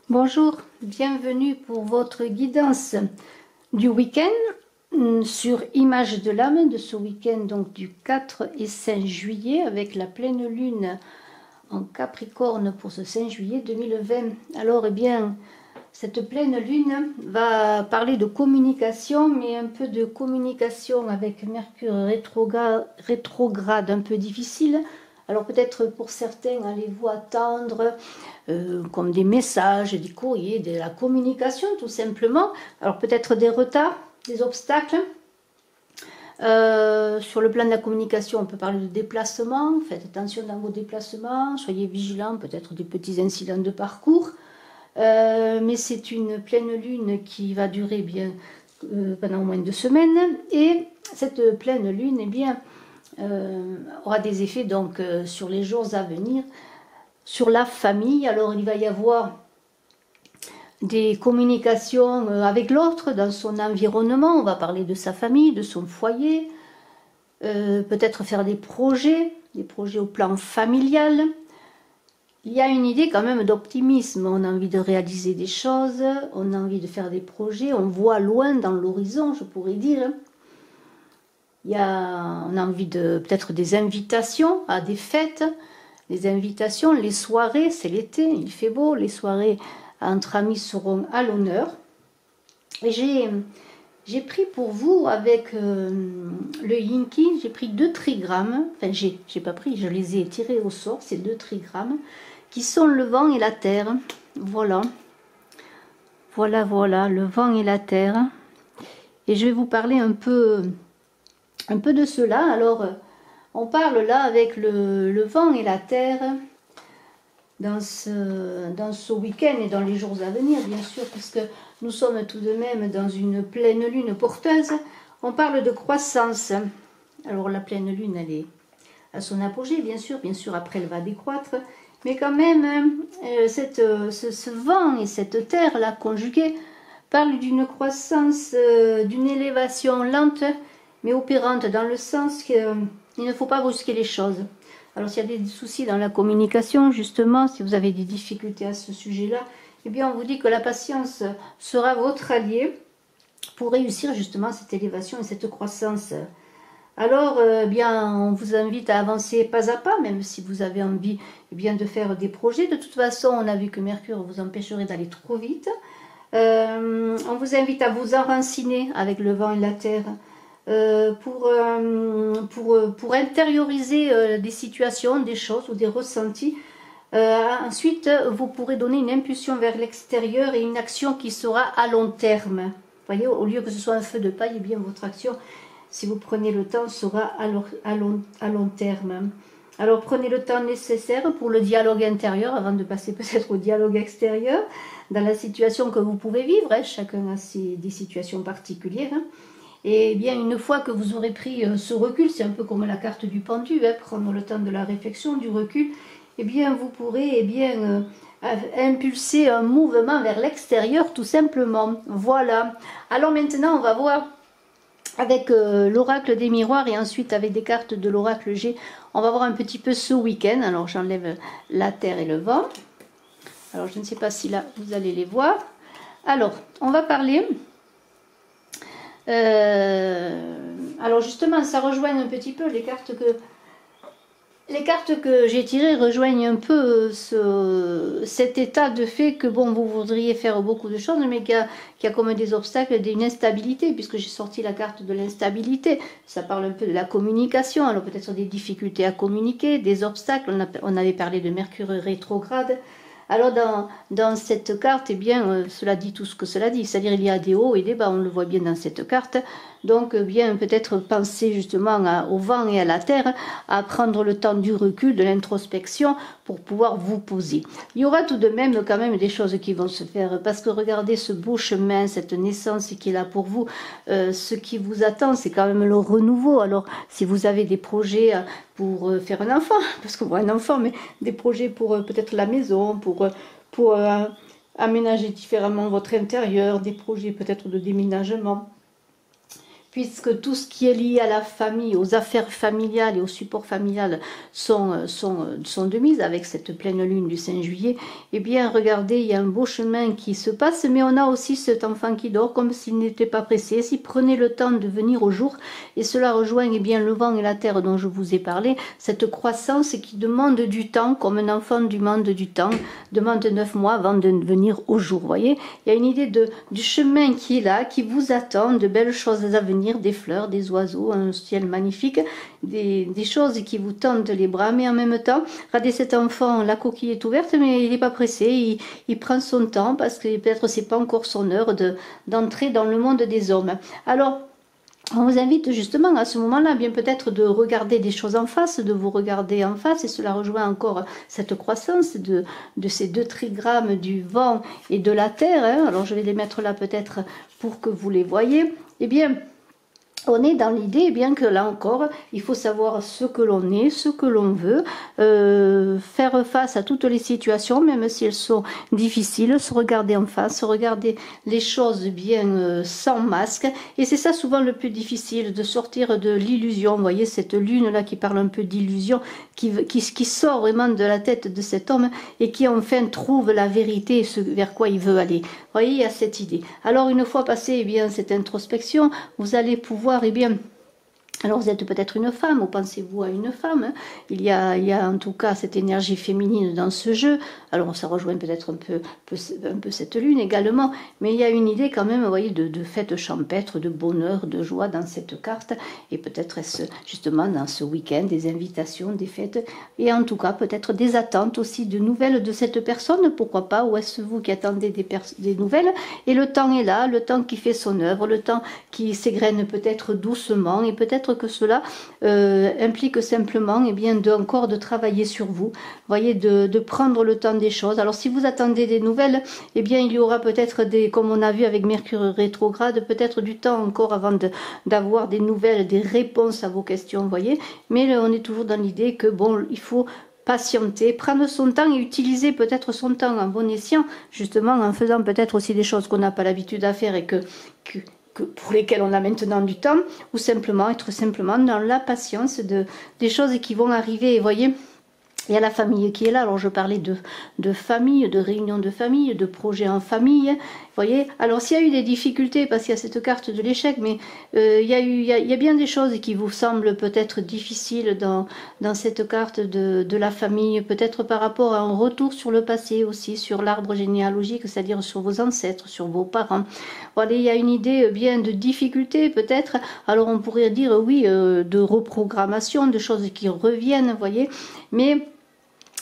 Bonjour, bienvenue pour votre guidance du week-end sur Image de l'âme de ce week-end donc du 4 et 5 juillet avec la pleine lune en Capricorne pour ce 5 juillet 2020. Alors cette pleine lune va parler de communication, mais un peu de communication avec Mercure rétrograde un peu difficile. Alors peut-être pour certains, allez-vous attendre comme des messages, des courriers, de la communication tout simplement. Alors peut-être des retards, des obstacles. Sur le plan de la communication, on peut parler de déplacement. Faites attention dans vos déplacements, soyez vigilants, peut-être des petits incidents de parcours. Mais c'est une pleine lune qui va durer pendant au moins 2 semaines. Et cette pleine lune, aura des effets donc sur les jours à venir, sur la famille. Alors il va y avoir des communications avec l'autre dans son environnement. On va parler de sa famille, de son foyer, peut-être faire des projets au plan familial. Il y a une idée quand même d'optimisme. On a envie de réaliser des choses, on a envie de faire des projets, on voit loin dans l'horizon, je pourrais dire. On a envie de peut-être des invitations à des fêtes, les invitations, les soirées, c'est l'été, il fait beau, les soirées entre amis seront à l'honneur. Et j'ai pris pour vous avec le Yinki, j'ai pris 2 trigrammes, enfin j'ai pas pris, je les ai tirés au sort, ces 2 trigrammes, qui sont le vent et la terre. Voilà, le vent et la terre. Et je vais vous parler un peu de cela. Alors, on parle là avec le vent et la terre dans ce week-end et dans les jours à venir, bien sûr, puisque nous sommes tout de même dans une pleine lune porteuse. On parle de croissance. Alors, la pleine lune, elle est à son apogée, bien sûr, après elle va décroître, mais quand même, ce vent et cette terre-là conjuguée parlent d'une croissance, d'une élévation lente, mais opérante, dans le sens qu'il ne faut pas brusquer les choses. Alors s'il y a des soucis dans la communication, justement, si vous avez des difficultés à ce sujet-là, on vous dit que la patience sera votre allié pour réussir justement cette élévation et cette croissance. Alors, on vous invite à avancer pas à pas, même si vous avez envie de faire des projets. De toute façon, on a vu que Mercure vous empêcherait d'aller trop vite. On vous invite à vous enraciner avec le vent et la terre pour intérioriser des situations, des choses ou des ressentis. Ensuite, vous pourrez donner une impulsion vers l'extérieur et une action qui sera à long terme. Vous voyez, au lieu que ce soit un feu de paille, votre action, si vous prenez le temps, sera à long terme. Alors prenez le temps nécessaire pour le dialogue intérieur avant de passer peut-être au dialogue extérieur dans la situation que vous pouvez vivre. Chacun a des situations particulières. Et une fois que vous aurez pris ce recul, c'est un peu comme la carte du pendu, prendre le temps de la réflexion, du recul, vous pourrez impulser un mouvement vers l'extérieur tout simplement. Voilà. Alors maintenant, on va voir avec l'oracle des miroirs et ensuite avec des cartes de l'oracle G, on va voir un petit peu ce week-end. Alors j'enlève la terre et le vent. Alors je ne sais pas si là vous allez les voir. Alors on va parler. Alors justement, ça rejoint un petit peu les cartes que j'ai tirées rejoignent un peu cet état de fait que vous voudriez faire beaucoup de choses, mais qu'il y a comme des obstacles, une instabilité, puisque j'ai sorti la carte de l'instabilité. Ça parle un peu de la communication, alors peut-être des difficultés à communiquer, des obstacles. On avait parlé de Mercure rétrograde. Alors dans cette carte, cela dit tout ce que cela dit, c'est-à-dire il y a des hauts et des bas, on le voit bien dans cette carte. Donc peut-être penser justement au vent et à la terre, à prendre le temps du recul, de l'introspection pour pouvoir vous poser. Il y aura tout de même quand même des choses qui vont se faire, parce que regardez ce beau chemin, cette naissance qui est là pour vous, ce qui vous attend, c'est quand même le renouveau. Alors si vous avez des projets pour faire un enfant, parce qu'on voit un enfant, mais des projets pour peut-être la maison, pour aménager différemment votre intérieur, des projets peut-être de déménagement. puisque tout ce qui est lié à la famille, aux affaires familiales et au support familial sont de mise avec cette pleine lune du 5 juillet, eh bien regardez, il y a un beau chemin qui se passe, mais on a aussi cet enfant qui dort comme s'il n'était pas pressé. S'il prenait le temps de venir au jour, et cela rejoint eh bien, le vent et la terre dont je vous ai parlé, cette croissance qui demande du temps, comme un enfant demande du temps, demande 9 mois avant de venir au jour. Vous voyez, il y a une idée du chemin qui est là, qui vous attend, de belles choses à venir, des fleurs, des oiseaux, un ciel magnifique, des choses qui vous tendent les bras, mais en même temps, regardez cet enfant, la coquille est ouverte, mais il n'est pas pressé, il prend son temps, parce que peut-être c'est pas encore son heure d'entrer dans le monde des hommes. Alors, on vous invite justement à ce moment-là, bien peut-être de regarder des choses en face, de vous regarder en face, et cela rejoint encore cette croissance de ces deux trigrammes du vent et de la terre. Hein. Alors je vais les mettre là peut-être pour que vous les voyez. Eh bien, on est dans l'idée eh bien que là encore, il faut savoir ce que l'on est, ce que l'on veut, faire face à toutes les situations, même si elles sont difficiles, se regarder en face, regarder les choses bien sans masque. Et c'est ça souvent le plus difficile, de sortir de l'illusion. Vous voyez cette lune-là qui parle un peu d'illusion, qui sort vraiment de la tête de cet homme et qui enfin trouve la vérité et ce vers quoi il veut aller. Vous voyez, il y a cette idée. Alors une fois passé eh bien, cette introspection, vous allez pouvoir eh bien, alors vous êtes peut-être une femme, ou pensez-vous à une femme, hein. Il y a en tout cas cette énergie féminine dans ce jeu, alors ça rejoint peut-être un peu cette lune également, mais il y a une idée quand même, vous voyez, de fête champêtre, de bonheur, de joie dans cette carte, et peut-être justement dans ce week-end, des invitations, des fêtes, et en tout cas peut-être des attentes aussi de nouvelles de cette personne, pourquoi pas, ou est-ce vous qui attendez des nouvelles, et le temps est là, le temps qui fait son œuvre, le temps qui s'égrène peut-être doucement, et peut-être que cela implique simplement eh bien, encore de travailler sur vous, voyez, de prendre le temps des choses. Alors si vous attendez des nouvelles, eh bien il y aura peut-être comme on a vu avec Mercure rétrograde, peut-être du temps encore avant d'avoir des nouvelles, des réponses à vos questions, voyez, mais on est toujours dans l'idée que bon, il faut patienter, prendre son temps et utiliser peut-être son temps en bon escient, justement en faisant peut-être aussi des choses qu'on n'a pas l'habitude à faire et pour lesquelles on a maintenant du temps, ou simplement être simplement dans la patience des choses qui vont arriver. Et voyez, il y a la famille qui est là. Alors je parlais de famille, de réunion de famille, de projets en famille. Vous voyez, alors s'il y a eu des difficultés, parce qu'il y a cette carte de l'échec, mais il y a bien des choses qui vous semblent peut-être difficiles dans cette carte de la famille, peut-être par rapport à un retour sur le passé aussi, sur l'arbre généalogique, c'est-à-dire sur vos ancêtres, sur vos parents. Voilà, il y a une idée bien de difficulté peut-être, alors on pourrait dire oui, de reprogrammation, de choses qui reviennent, vous voyez, mais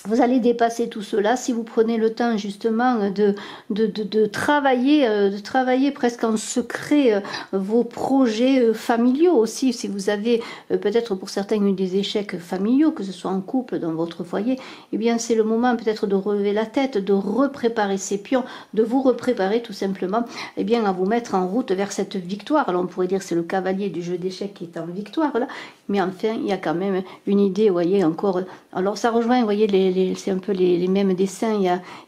vous allez dépasser tout cela si vous prenez le temps justement de travailler presque en secret vos projets familiaux aussi. Si vous avez peut-être pour certains eu des échecs familiaux, que ce soit en couple, dans votre foyer, eh bien c'est le moment peut-être de relever la tête, de repréparer ces pions, de vous repréparer tout simplement eh bien, à vous mettre en route vers cette victoire. Alors on pourrait dire que c'est le cavalier du jeu d'échecs qui est en victoire là, mais enfin il y a quand même une idée, vous voyez, encore. Alors ça rejoint, vous voyez, c'est un peu les mêmes dessins, il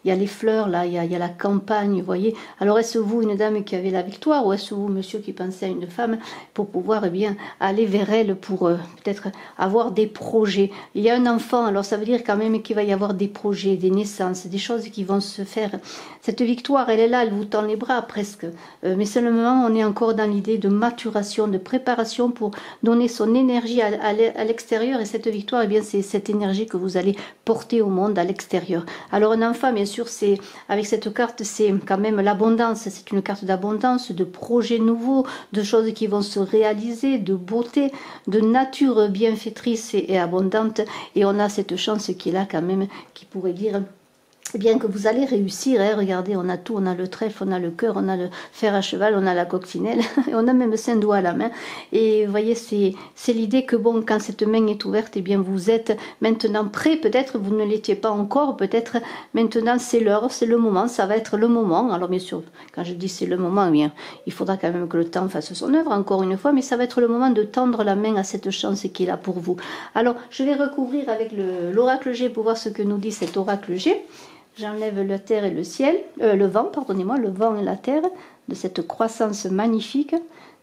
y a les fleurs là, il y a la campagne, vous voyez. Alors est-ce vous une dame qui avait la victoire, ou est-ce vous monsieur qui pensait à une femme pour pouvoir eh bien aller vers elle pour peut-être avoir des projets. Il y a un enfant, alors ça veut dire quand même qu'il va y avoir des projets, des naissances, des choses qui vont se faire. Cette victoire, elle est là, elle vous tend les bras presque, mais seulement on est encore dans l'idée de maturation, de préparation pour donner son énergie à l'extérieur, et cette victoire, eh bien c'est cette énergie que vous allez porter au monde à l'extérieur. Alors un enfant, bien sûr, c'est avec cette carte, c'est quand même l'abondance, c'est une carte d'abondance, de projets nouveaux, de choses qui vont se réaliser, de beauté, de nature bienfaitrice et abondante, et on a cette chance qui est là quand même, qui pourrait dire eh bien que vous allez réussir, hein. Regardez, on a tout, on a le trèfle, on a le cœur, on a le fer à cheval, on a la coccinelle, et on a même 5 doigts à la main, et vous voyez, c'est l'idée que bon, quand cette main est ouverte, eh bien vous êtes maintenant prêt, peut-être vous ne l'étiez pas encore, peut-être maintenant c'est l'heure, c'est le moment, ça va être le moment. Alors bien sûr, quand je dis c'est le moment, eh bien, il faudra quand même que le temps fasse son œuvre, encore une fois, mais ça va être le moment de tendre la main à cette chance qui est là pour vous. Alors, je vais recouvrir avec l'oracle G pour voir ce que nous dit cet oracle G. J'enlève la terre et le ciel, le vent, pardonnez-moi, le vent et la terre, de cette croissance magnifique,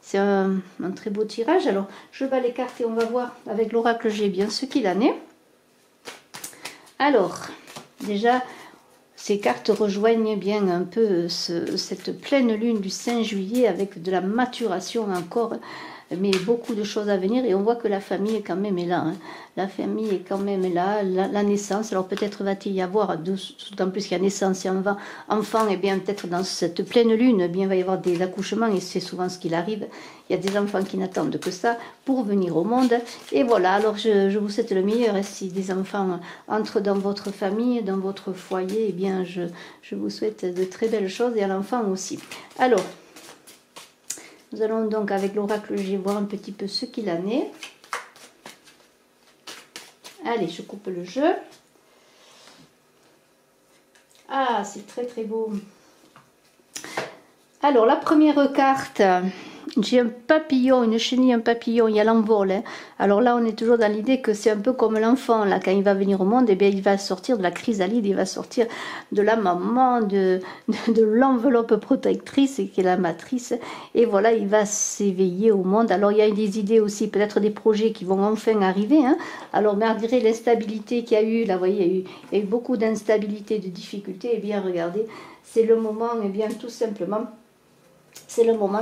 C'est un très beau tirage. Alors, je bats les cartes et on va voir avec l'oracle G bien ce qu'il en est. Alors, déjà, ces cartes rejoignent bien un peu cette pleine lune du 5 juillet avec de la maturation encore, mais beaucoup de choses à venir. Et on voit que la famille quand même est là. Hein. La famille est quand même là, la naissance. Alors peut-être va-t-il y avoir, d'autant plus qu'il y a naissance et enfant, et bien peut-être dans cette pleine lune, eh bien, il va y avoir des accouchements, et c'est souvent ce qu'il arrive. Il y a des enfants qui n'attendent que ça pour venir au monde. Et voilà, alors je vous souhaite le meilleur. Et si des enfants entrent dans votre famille, dans votre foyer, eh bien je vous souhaite de très belles choses, et à l'enfant aussi. Alors, nous allons donc avec l'oracle G voir un petit peu ce qu'il en est. Allez, je coupe le jeu. Ah, c'est très très beau. Alors, la première carte, j'ai un papillon, une chenille, un papillon, il y a l'envol. Hein. Alors là, on est toujours dans l'idée que c'est un peu comme l'enfant, là, quand il va venir au monde, eh bien, il va sortir de la chrysalide, il va sortir de la maman, de l'enveloppe protectrice, qui est la matrice, et voilà, il va s'éveiller au monde. Alors, il y a des idées aussi, peut-être des projets qui vont enfin arriver. Hein. Alors, malgré l'instabilité qu'il y a eu, là, vous voyez, il y a eu beaucoup d'instabilité, de difficultés, eh bien, regardez, c'est le moment, eh bien, tout simplement, c'est le moment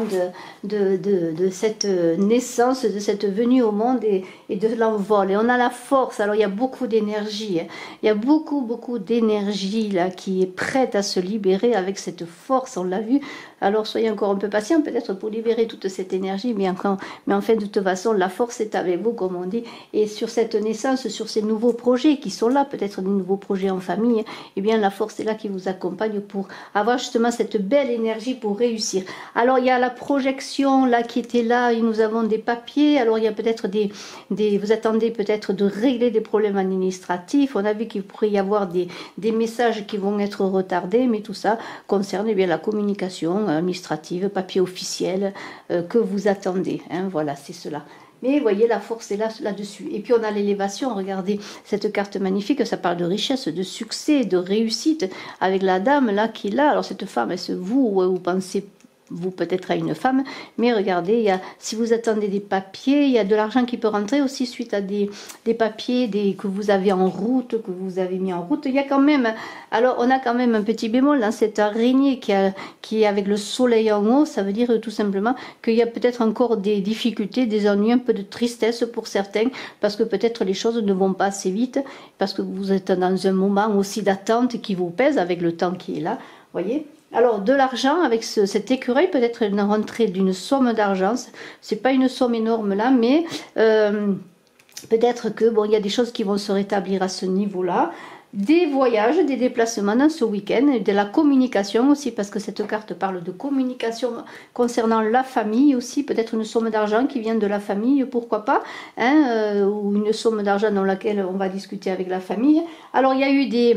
de cette naissance, de cette venue au monde et de l'envol. Et on a la force, alors il y a beaucoup d'énergie. Hein. Il y a beaucoup d'énergie là qui est prête à se libérer avec cette force, on l'a vu. Alors soyez encore un peu patient peut-être pour libérer toute cette énergie, mais en fait de toute façon la force est avec vous comme on dit. Et sur cette naissance, sur ces nouveaux projets qui sont là, peut-être des nouveaux projets en famille, eh bien la force est là qui vous accompagne pour avoir justement cette belle énergie pour réussir. Alors il y a la projection là qui était là, et nous avons des papiers, alors il y a peut-être vous attendez peut-être de régler des problèmes administratifs, on a vu qu'il pourrait y avoir des messages qui vont être retardés, mais tout ça concerne eh bien la communication administrative, papier officiel que vous attendez, hein, voilà c'est cela. Mais vous voyez, la force est là-dessus. Et puis on a l'élévation, regardez cette carte magnifique, ça parle de richesse, de succès, de réussite, avec la dame là qui est là. Alors cette femme, est-ce vous pensez vous peut-être à une femme, mais regardez, il y a, si vous attendez des papiers, il y a de l'argent qui peut rentrer aussi suite à des papiers que vous avez en route, que vous avez mis en route. Il y a quand même, alors on a quand même un petit bémol dans cette araignée qui est avec le soleil en haut, ça veut dire tout simplement qu'il y a peut-être encore des difficultés, des ennuis, un peu de tristesse pour certains, parce que peut-être les choses ne vont pas assez vite, parce que vous êtes dans un moment aussi d'attente qui vous pèse avec le temps qui est là, voyez. Alors, de l'argent, avec cet écureuil, peut-être une rentrée d'une somme d'argent. C'est pas une somme énorme là, mais peut-être que, bon, il y a des choses qui vont se rétablir à ce niveau-là. Des voyages, des déplacements dans ce week-end, de la communication aussi, parce que cette carte parle de communication concernant la famille aussi, peut-être une somme d'argent qui vient de la famille, pourquoi pas, hein, ou une somme d'argent dans laquelle on va discuter avec la famille. Alors, il y a eu des...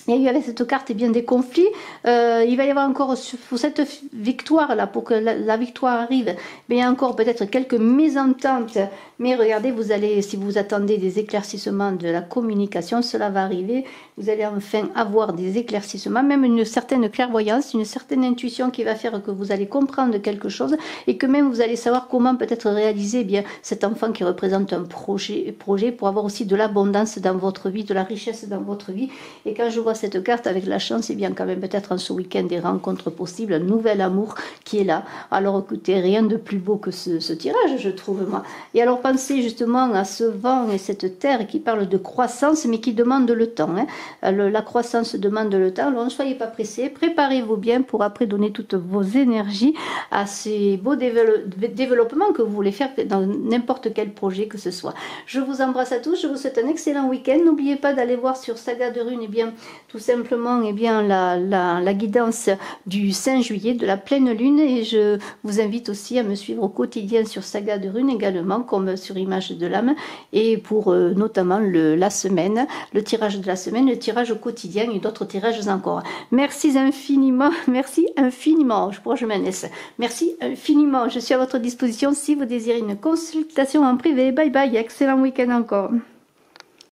Il y a eu avec cette carte eh bien, des conflits. Il va y avoir encore, pour cette victoire-là, pour que la victoire arrive, il y a encore peut-être quelques mésententes. Mais regardez, vous allez, si vous attendez des éclaircissements de la communication, cela va arriver. Vous allez enfin avoir des éclaircissements, même une certaine clairvoyance, une certaine intuition qui va faire que vous allez comprendre quelque chose et que même vous allez savoir comment peut-être réaliser eh bien, cet enfant qui représente un projet pour avoir aussi de l'abondance dans votre vie, de la richesse dans votre vie. Et quand je vois cette carte avec la chance, et bien quand même peut-être en ce week-end des rencontres possibles, un nouvel amour qui est là. Alors écoutez, rien de plus beau que ce tirage, je trouve moi. Et alors pensez justement à ce vent et cette terre qui parle de croissance, mais qui demande le temps. Hein. La croissance demande le temps, alors ne soyez pas pressés, préparez-vous bien pour après donner toutes vos énergies à ces beaux développements que vous voulez faire dans n'importe quel projet que ce soit. Je vous embrasse à tous, je vous souhaite un excellent week-end. N'oubliez pas d'aller voir sur Saga de Runes, eh bien, tout simplement eh bien, la guidance du 5 juillet, de la pleine lune, et je vous invite aussi à me suivre au quotidien sur Saga de Runes également, comme sur Image de l'âme, et pour notamment la semaine, le tirage de la semaine, le tirage au quotidien et d'autres tirages encore. Merci infiniment, je m'en laisse. Merci infiniment, je suis à votre disposition si vous désirez une consultation en privé. Bye bye, excellent week-end encore.